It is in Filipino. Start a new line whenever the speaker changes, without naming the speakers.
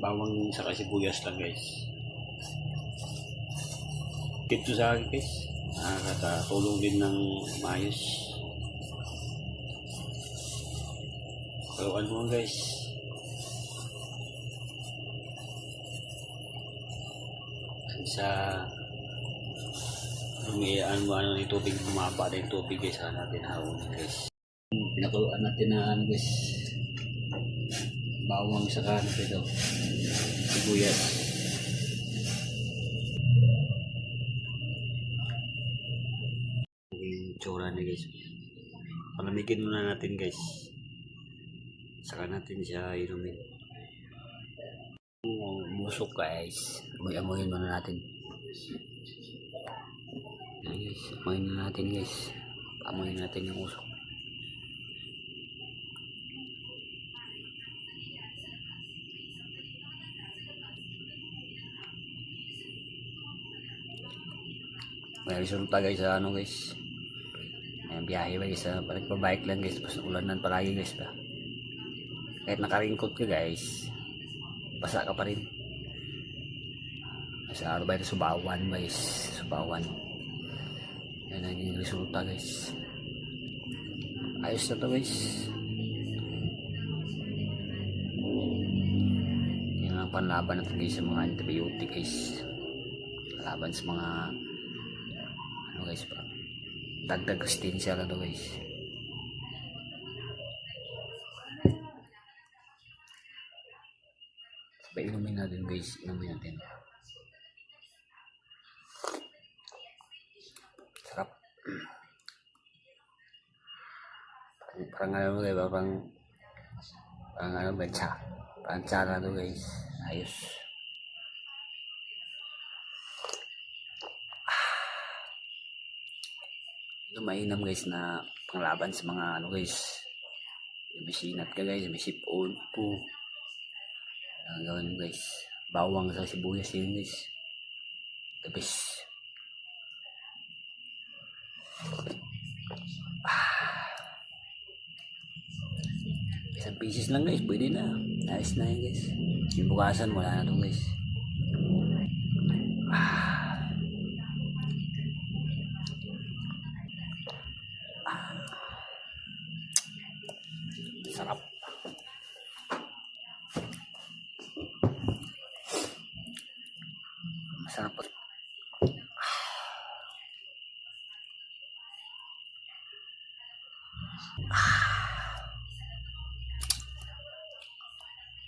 Bawang saka sibuyas lang guys. Tip to sa akin guys. Nakakatulong din ng maayos. Haluan mo guys. Sa lumiyaan mo ng tubig, bumaba na yung tubig guys. Natin haluan guys. Pinakuluan natin na guys. Bawang saka ito. Sibuyas. Yung tsura na guys. Palamigin muna natin guys. Saka natin siya inumin. Busok guys. Amoy-amoyin muna natin. Ayan guys. Amoyin na natin guys. Amoyin natin yung usok. May resulta guys sa ano guys. May biyahe guys sa balik-bike lang guys. Tapos ulanan palagi guys ba. Kahit nakaringkot ka guys, basa ka pa rin. Sa araw ba ito Subawan guys. Subawan. Yan ang naging resulta guys. Ayos na to guys. Yan ang panlaban natin guys sa mga antibiotic guys. Laban sa mga ano guys pa. Dagdag resistensya lang to guys. Sabay inumin natin guys. Inumin natin. Sarap. Parang ano guys. Parang ano bansa. Parang tsara to guys. Ayos. Ito mainam guys na panglaban sa mga ano guys. May sinat ka guys. May sipon po. Ang gawin guys. Bawang sa sibuyas yun guys. The best. Isang pieces lang guys. Pwede na. Nice na yun guys. Bukasan wala na ito guys. Sarap. Masarap po.